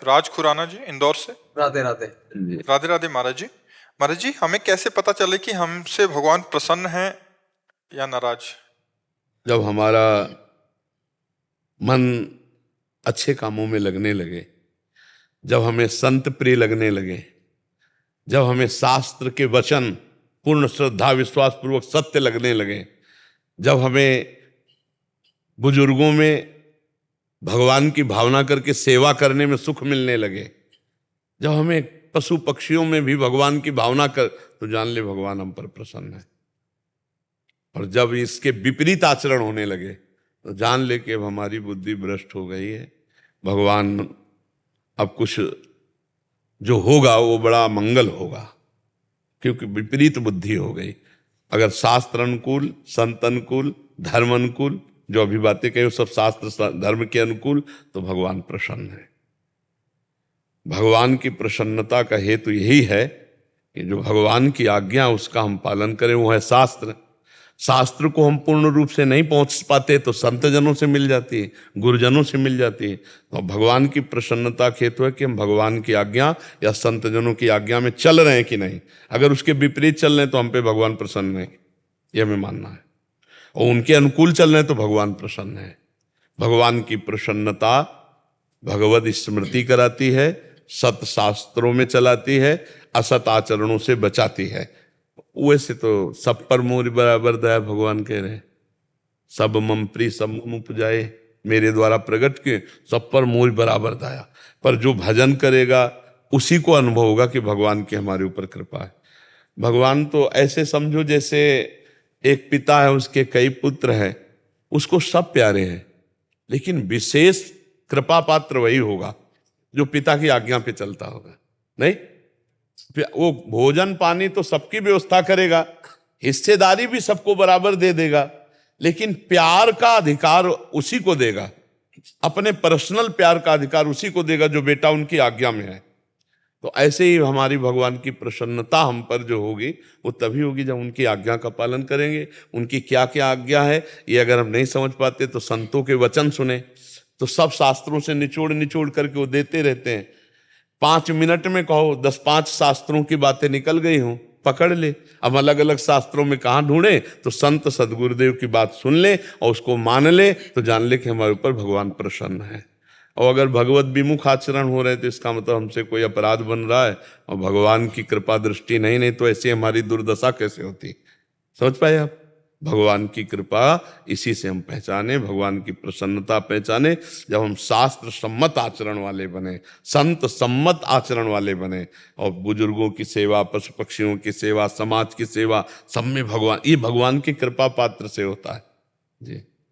राज खुराना जी, इंदौर से। राधे राधे। राधे राधे महाराज जी। महाराज जी, हमें कैसे पता चले कि हमसे भगवान प्रसन्न है या नाराज? जब हमारा मन अच्छे कामों में लगने लगे, जब हमें संत प्रिय लगने लगे, जब हमें शास्त्र के वचन पूर्ण श्रद्धा विश्वास पूर्वक सत्य लगने लगे, जब हमें बुजुर्गों में भगवान की भावना करके सेवा करने में सुख मिलने लगे, जब हमें पशु पक्षियों में भी भगवान की भावना कर, तो जान ले भगवान हम पर प्रसन्न है। और जब इसके विपरीत आचरण होने लगे तो जान ले कि अब हमारी बुद्धि भ्रष्ट हो गई है, भगवान अब कुछ जो होगा वो बड़ा मंगल होगा, क्योंकि विपरीत बुद्धि हो गई। अगर शास्त्र अनुकूल, संत अनुकूल, धर्म अनुकूल, जो अभी बातें कही वो सब शास्त्र धर्म के अनुकूल, तो भगवान प्रसन्न है। भगवान की प्रसन्नता का हेतु यही है कि जो भगवान की आज्ञा उसका हम पालन करें, वो है शास्त्र। शास्त्र को हम पूर्ण रूप से नहीं पहुंच पाते तो संत जनों से मिल जाती है, गुरुजनों से मिल जाती है। तो भगवान की प्रसन्नता का हेतु है कि हम भगवान की आज्ञा या संत जनों की आज्ञा में चल रहे हैं कि नहीं। अगर उसके विपरीत चल रहे हैं तो हम पे भगवान प्रसन्न है, यह हमें मानना है। और उनके अनुकूल चल रहे हैं तो भगवान प्रसन्न है। भगवान की प्रसन्नता भगवत स्मृति कराती है, सत शास्त्रों में चलाती है, असत आचरणों से बचाती है। वैसे तो सब पर मोर बराबर दया भगवान कह रहे हैं, सब मम प्रिय सब मम उपजाए, मेरे द्वारा प्रकट के सब पर मोर बराबर दया। पर जो भजन करेगा उसी को अनुभव होगा कि भगवान की हमारे ऊपर कृपा है। भगवान तो ऐसे समझो जैसे एक पिता है, उसके कई पुत्र हैं, उसको सब प्यारे हैं, लेकिन विशेष कृपा पात्र वही होगा जो पिता की आज्ञा पे चलता होगा। नहीं, वो भोजन पानी तो सबकी व्यवस्था करेगा, हिस्सेदारी भी सबको बराबर दे देगा, लेकिन प्यार का अधिकार उसी को देगा, अपने पर्सनल प्यार का अधिकार उसी को देगा जो बेटा उनकी आज्ञा में है। तो ऐसे ही हमारी भगवान की प्रसन्नता हम पर जो होगी वो तभी होगी जब उनकी आज्ञा का पालन करेंगे। उनकी क्या क्या आज्ञा है ये अगर हम नहीं समझ पाते तो संतों के वचन सुने, तो सब शास्त्रों से निचोड़ निचोड़ करके वो देते रहते हैं। 5 मिनट में कहो 10-5 शास्त्रों की बातें निकल गई हों, पकड़ ले। अब अलग अलग शास्त्रों में कहाँ ढूंढे, तो संत सदगुरुदेव की बात सुन ले और उसको मान ले, तो जान ले कि हमारे ऊपर भगवान प्रसन्न है। और अगर भगवत विमुख आचरण हो रहे तो इसका मतलब हमसे कोई अपराध बन रहा है और भगवान की कृपा दृष्टि नहीं तो ऐसे हमारी दुर्दशा कैसे होती। समझ पाए आप? भगवान की कृपा इसी से हम पहचाने, भगवान की प्रसन्नता पहचाने जब हम शास्त्र सम्मत आचरण वाले बने, संत सम्मत आचरण वाले बने, और बुजुर्गों की सेवा, पशु पक्षियों की सेवा, समाज की सेवा, सब में भगवान, ये भगवान की कृपा पात्र से होता है जी।